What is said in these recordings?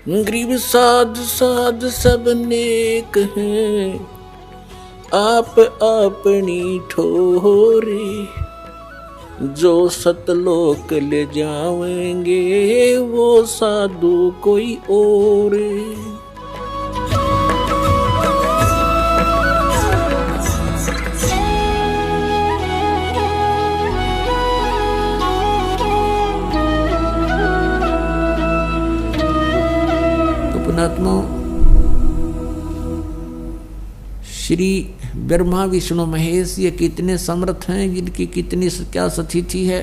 गरीब साध साध सब नेक हैं, आप अपनी ठोरे। जो सतलोक ले जाएंगे वो साधु कोई और। पुण्यात्मा, श्री ब्रह्मा विष्णु महेश ये कितने समर्थ हैं, जिनकी कितनी क्या स्थिति है।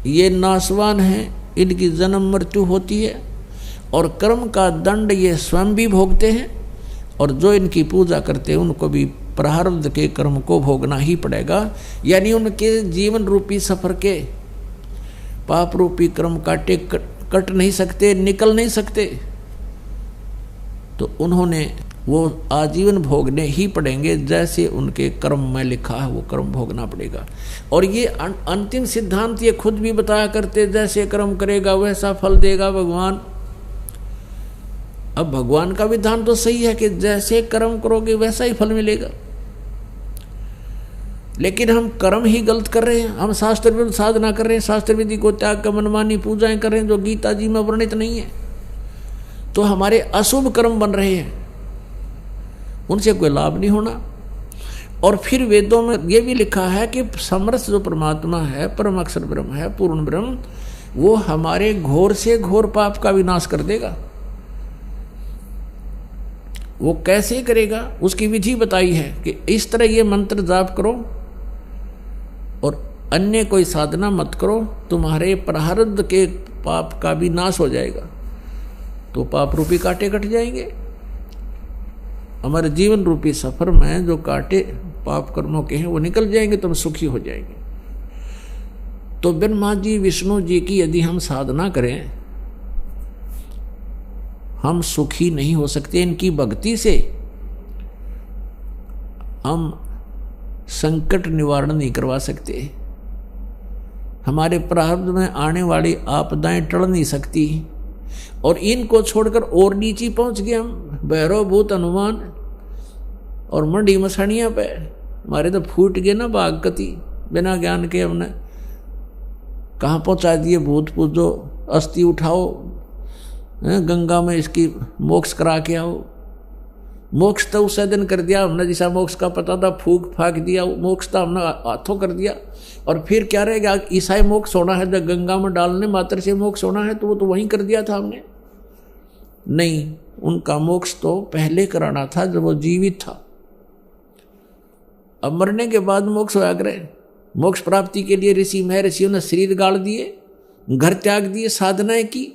ये नाशवान हैं, इनकी जन्म मृत्यु होती है और कर्म का दंड ये स्वयं भी भोगते हैं, और जो इनकी पूजा करते हैं उनको भी प्रारब्ध के कर्म को भोगना ही पड़ेगा। यानी उनके जीवन रूपी सफर के पाप रूपी कर्म काटे कट नहीं सकते, निकल नहीं सकते, तो उन्होंने वो आजीवन भोगने ही पड़ेंगे। जैसे उनके कर्म में लिखा है वो कर्म भोगना पड़ेगा। और ये अंतिम सिद्धांत ये खुद भी बताया करते, जैसे कर्म करेगा वैसा फल देगा भगवान। अब भगवान का विधान तो सही है कि जैसे कर्म करोगे वैसा ही फल मिलेगा, लेकिन हम कर्म ही गलत कर रहे हैं। हम शास्त्र विरुद्ध साधना कर रहे हैं, शास्त्र विधि को त्याग कर मनमानी पूजाएं कर रहे हैं जो गीता जी में वर्णित नहीं है, तो हमारे अशुभ कर्म बन रहे हैं, उनसे कोई लाभ नहीं होना। और फिर वेदों में यह भी लिखा है कि समर्थ जो परमात्मा है, परम अक्षर ब्रह्म है, पूर्ण ब्रह्म, वो हमारे घोर से घोर पाप का विनाश कर देगा। वो कैसे करेगा उसकी विधि बताई है कि इस तरह ये मंत्र जाप करो और अन्य कोई साधना मत करो, तुम्हारे प्रारब्ध के पाप का भी नाश हो जाएगा। तो पाप रूपी कांटे कट जाएंगे। हमारे जीवन रूपी सफर में जो कांटे पाप कर्मों के हैं वो निकल जाएंगे, तो हम सुखी हो जाएंगे। तो ब्रह्मा जी विष्णु जी की यदि हम साधना करें, हम सुखी नहीं हो सकते। इनकी भक्ति से हम संकट निवारण नहीं करवा सकते, हमारे प्रारब्ध में आने वाली आपदाएं टल नहीं सकती। और इनको छोड़कर और नीचे पहुंच गए हम, भैरव भूत हनुमान और मंडी मसानिया पे हमारे तो फूट गए ना बाग कति। बिना ज्ञान के हमने कहाँ पहुंचा दिए। भूत पूजो, अस्थि उठाओ, गंगा में इसकी मोक्ष करा के आओ। मोक्ष तो उस दिन कर दिया हमने, जैसा मोक्ष का पता था फूक फाक दिया, मोक्ष तो हमने हाथों कर दिया। और फिर क्या रहेगा, ईसाई मोक्ष होना है जब गंगा में डालने मात्र से मोक्ष होना है, तो वो तो वहीं कर दिया था हमने। नहीं, उनका मोक्ष तो पहले कराना था जब वो जीवित था। अब मरने के बाद मोक्ष होया करे। मोक्ष प्राप्ति के लिए ऋषि महर्षियों ने शरीर गाड़ दिए, घर त्याग दिए, साधनाएं की।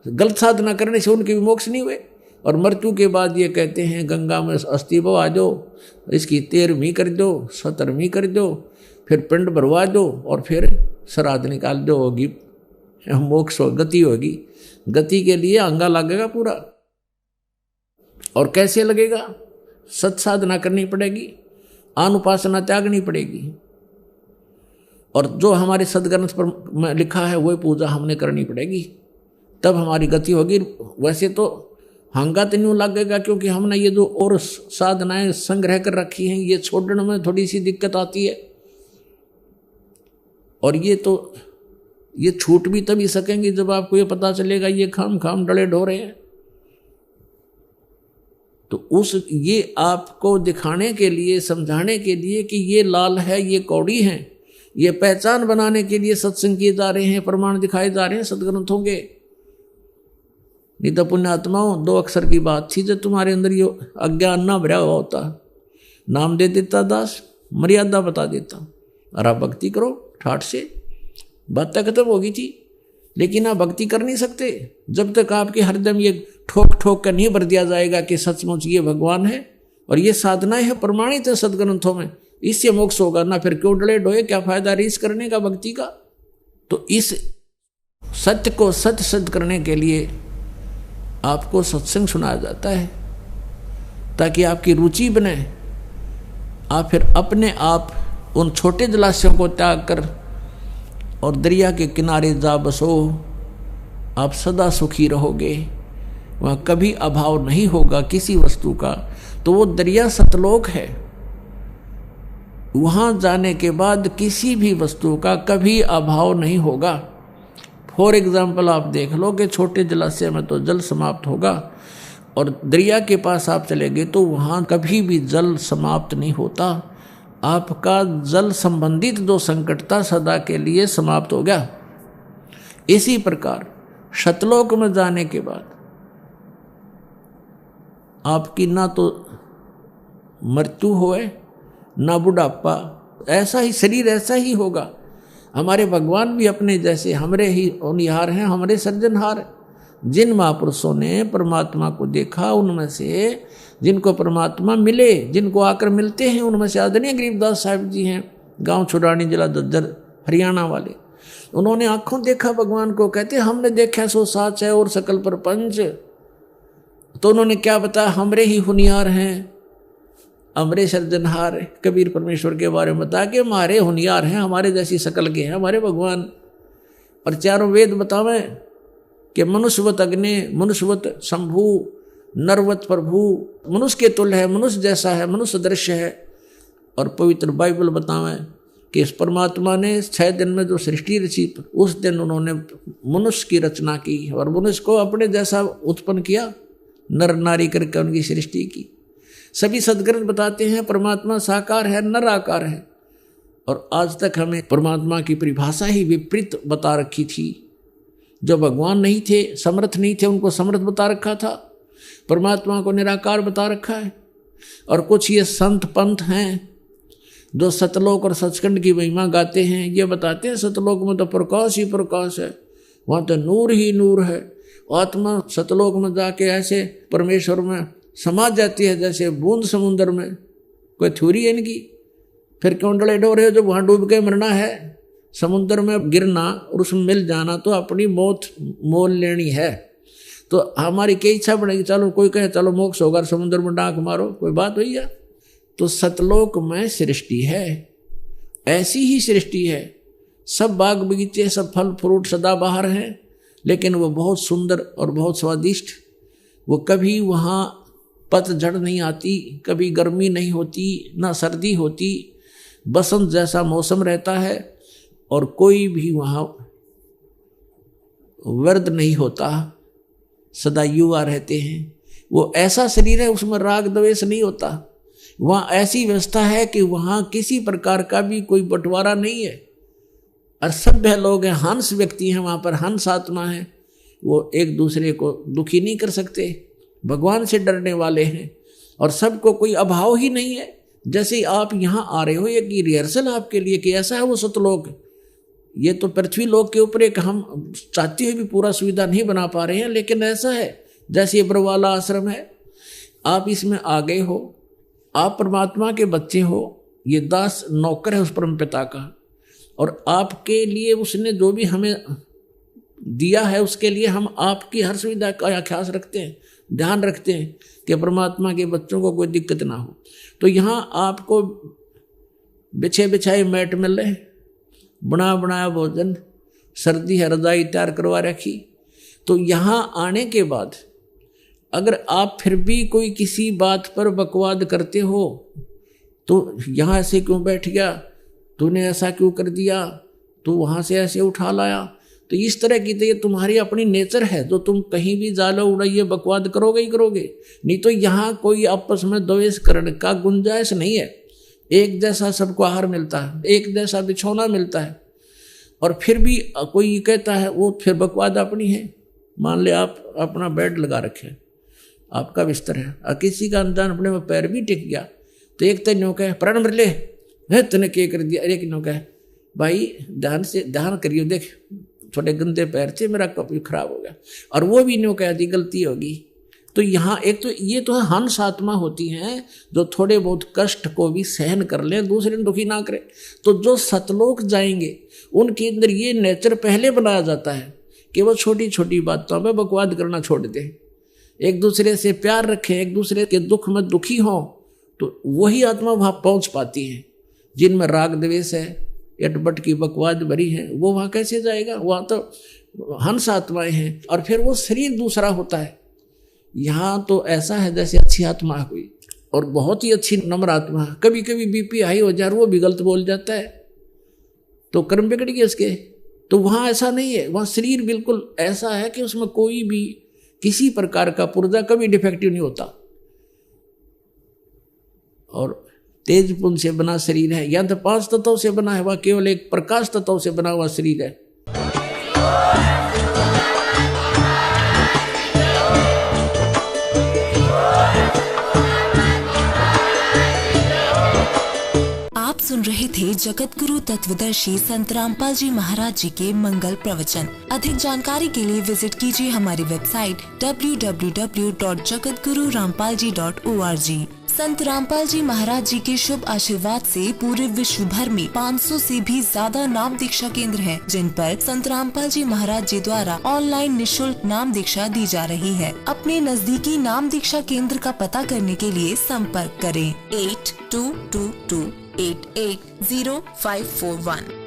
गलत साधना करने से उनके भी मोक्ष नहीं हुए। और मृत्यु के बाद ये कहते हैं गंगा में अस्थि बहा दो, इसकी 13वीं कर दो, 17वीं कर दो, फिर पिंड भरवा दो और फिर श्राद्ध निकाल दो, होगी मोक्ष, गति होगी। गति के लिए अंगा लगेगा पूरा। और कैसे लगेगा? सत साधना करनी पड़ेगी, अनुपासना त्यागनी पड़ेगी, और जो हमारे सदग्रंथ पर लिखा है वही पूजा हमने करनी पड़ेगी, तब हमारी गति होगी। वैसे तो हंगा तो नहीं लगेगा, क्योंकि हमने ये जो और साधनाएं संग्रह कर रखी हैं, ये छोड़ने में थोड़ी सी दिक्कत आती है। और ये छूट भी तभी सकेंगे जब आपको ये पता चलेगा ये खाम खाम डले ढोरे हैं। तो ये आपको दिखाने के लिए, समझाने के लिए कि ये लाल है, ये कौड़ी है, ये पहचान बनाने के लिए सत्संग किए जा रहे हैं, प्रमाण दिखाए जा रहे हैं सदग्रंथों के। नहीं तो पुण्यात्माओं, 2 अक्षर की बात थी, जब तुम्हारे अंदर ये अज्ञान ना भरा हुआ होता, नाम दे देता दास, मर्यादा बता देता, और आप भक्ति करो ठाठ से, बात तक खत्म होगी थी। लेकिन आप भक्ति कर नहीं सकते जब तक आपके हरदम ये ठोक ठोक कर नहीं भर दिया जाएगा कि सचमुच ये भगवान है और ये साधनाएं है, प्रमाणित है सदग्रंथों में, इससे मोक्ष होगा ना। फिर क्यों डले ढोए, क्या फायदा रीस करने का भक्ति का। तो इस सत्य को सत्य सिद्ध करने के लिए आपको सत्संग सुनाया जाता है, ताकि आपकी रुचि बने। आप फिर अपने आप उन छोटे जलाशयों को त्याग कर और दरिया के किनारे जा बसो, आप सदा सुखी रहोगे। वहाँ कभी अभाव नहीं होगा किसी वस्तु का, तो वो दरिया सतलोक है। वहाँ जाने के बाद किसी भी वस्तु का कभी अभाव नहीं होगा। फॉर एग्जाम्पल आप देख लो कि छोटे जलाशय में तो जल समाप्त होगा, और दरिया के पास आप चले गए तो वहाँ कभी भी जल समाप्त नहीं होता। आपका जल संबंधित जो संकट था सदा के लिए समाप्त हो गया। इसी प्रकार सतलोक में जाने के बाद आपकी ना तो मृत्यु होए ना बुढ़ापा, ऐसा ही शरीर ऐसा ही होगा। हमारे भगवान भी अपने जैसे हमरे ही होनिहार हैं, हमारे सृजनहार हैं। जिन महापुरुषों ने परमात्मा को देखा उनमें से, जिनको परमात्मा मिले, जिनको आकर मिलते हैं, उनमें से आदरणीय गरीबदास साहिब जी हैं, गांव छुड़ानी जिला दद्दर हरियाणा वाले। उन्होंने आंखों देखा भगवान को, कहते हमने देखा सो साच है और सकल प्रपंच। तो उन्होंने क्या बताया, हमरे ही होनिहार हैं, हमरे सृजनहार। कबीर परमेश्वर के बारे में बता के हमारे होनिहार हैं, हमारे जैसी शकल के हैं हमारे भगवान। और चारों वेद बतावे कि मनुष्यवत अग्नि, मनुष्यवत शंभु, नरवत प्रभु, मनुष्य के तुल्य है, मनुष्य जैसा है, मनुष्य दृश्य है। और पवित्र बाइबल बतावे कि इस परमात्मा ने 6 दिन में जो सृष्टि रची, उस दिन उन्होंने मनुष्य की रचना की और मनुष्य को अपने जैसा उत्पन्न किया, नर नारी करके उनकी सृष्टि की। सभी सदग्रंथ बताते हैं परमात्मा साकार है, नर आकार है। और आज तक हमें परमात्मा की परिभाषा ही विपरीत बता रखी थी। जो भगवान नहीं थे, समर्थ नहीं थे, उनको समर्थ बता रखा था। परमात्मा को निराकार बता रखा है। और कुछ ये संत पंथ हैं जो सतलोक और सचखंड की महिमा गाते हैं, ये बताते हैं सतलोक में तो प्रकाश ही प्रकाश है, वहाँ तो नूर ही नूर है। आत्मा सतलोक में जाके ऐसे परमेश्वर में समा जाती है जैसे बूंद समुद्र में। कोई थ्योरी है इनकी? फिर क्यों डले डोरे जो वहाँ डूब के मरना है, समुद्र में गिरना और उसमें मिल जाना तो अपनी मौत मोल लेनी है। तो हमारी क्या इच्छा बनेगी, चलो कोई कहे चलो मोक्ष होगा समुद्र में डांक मारो, कोई बात हुई है? तो सतलोक में सृष्टि है, ऐसी ही सृष्टि है। सब बाग बगीचे, सब फल फ्रूट सदाबहार हैं, लेकिन वो बहुत सुंदर और बहुत स्वादिष्ट। वो कभी वहाँ पतझड़ नहीं आती, कभी गर्मी नहीं होती, ना सर्दी होती, बसंत जैसा मौसम रहता है। और कोई भी वहाँ वर्द नहीं होता, सदा युवा रहते हैं। वो ऐसा शरीर है, उसमें राग द्वेष नहीं होता। वहाँ ऐसी व्यवस्था है कि वहाँ किसी प्रकार का भी कोई बंटवारा नहीं है। और सभ्य लोग हैं, हंस व्यक्ति हैं, वहाँ पर हंस आत्मा है, वो एक दूसरे को दुखी नहीं कर सकते, भगवान से डरने वाले हैं। और सबको कोई अभाव ही नहीं है। जैसे आप यहाँ आ रहे हो, एक रिहर्सल आपके लिए कि ऐसा है वो सतलोक। ये तो पृथ्वी लोक के ऊपर एक हम चाहते हुए भी पूरा सुविधा नहीं बना पा रहे हैं, लेकिन ऐसा है जैसे ये बरवाला आश्रम है, आप इसमें आ गए हो, आप परमात्मा के बच्चे हो, ये दास नौकर है उस परम पिता का। और आपके लिए उसने जो भी हमें दिया है उसके लिए हम आपकी हर सुविधा का ख्याल रखते हैं, ध्यान रखते हैं कि परमात्मा के बच्चों को कोई दिक्कत ना हो। तो यहाँ आपको बिछे बिछाए मैट मिल रहे, बना बनाया भोजन, सर्दी है रजाई तैयार करवा रखी। तो यहाँ आने के बाद अगर आप फिर भी कोई किसी बात पर बकवाद करते हो, तो यहाँ ऐसे क्यों बैठ गया, तूने ऐसा क्यों कर दिया, तू वहाँ से ऐसे उठा लाया, तो इस तरह की तो ये तुम्हारी अपनी नेचर है, जो तुम कहीं भी जालो उड़ाइए बकवाद करोगे ही करोगे। नहीं तो यहाँ कोई आपस में द्वेष करने का गुंजाइश नहीं है। एक जैसा सबको आहार मिलता है, एक जैसा बिछौना मिलता है। और फिर भी कोई कहता है वो फिर बकवाद अपनी है। मान ले आप अपना बेड लगा रखे, आपका बिस्तर है, और किसी का अनजान अपने में पैर भी टिक गया, तो एक तो कहे प्रण ले है तूने क्या कर दिया, एक कहे भाई ध्यान से ध्यान करियो, देख थोड़े गंदे पैर थे, मेरा कप खराब हो गया, और वो भी न्यों कह दी गलती होगी। तो यहाँ एक तो ये तो हंस आत्मा होती हैं जो थोड़े बहुत कष्ट को भी सहन कर लें, दूसरे ने दुखी ना करें। तो जो सतलोक जाएंगे उनके अंदर ये नेचर पहले बनाया जाता है कि वो छोटी छोटी बातों में बकवाद करना छोड़ दें, एक दूसरे से प्यार रखें, एक दूसरे के दुख में दुखी हों। तो वही आत्मा वहाँ पहुँच पाती है। जिनमें राग द्वेष है, एटबट की बकवाद भरी है, वो वहाँ कैसे जाएगा? वहाँ तो हंस आत्माएं हैं। और फिर वो शरीर दूसरा होता है, यहाँ तो ऐसा है जैसे अच्छी आत्मा है कोई, और बहुत ही अच्छी नम्र आत्मा है। कभी कभी बीपी हाई हो जाए, वो भी गलत बोल जाता है तो कर्म बिगड़ गए उसके। तो वहाँ ऐसा नहीं है, वहाँ शरीर बिल्कुल ऐसा है कि उसमें कोई भी किसी प्रकार का पुर्जा कभी डिफेक्टिव नहीं होता, और तेज पुंज से बना शरीर है, या तो 5 तत्वों से बना है, वह केवल एक प्रकाश तत्व से बना हुआ शरीर है। आप सुन रहे थे जगत गुरु तत्वदर्शी संत रामपाल जी महाराज जी के मंगल प्रवचन। अधिक जानकारी के लिए विजिट कीजिए हमारी वेबसाइट www.jagatgururampalji.org। संत रामपाल जी महाराज जी के शुभ आशीर्वाद से पूरे विश्व भर में 500 से भी ज्यादा नाम दीक्षा केंद्र हैं, जिन पर संत रामपाल जी महाराज जी द्वारा ऑनलाइन निशुल्क नाम दीक्षा दी जा रही है। अपने नजदीकी नाम दीक्षा केंद्र का पता करने के लिए संपर्क करें 8222880541।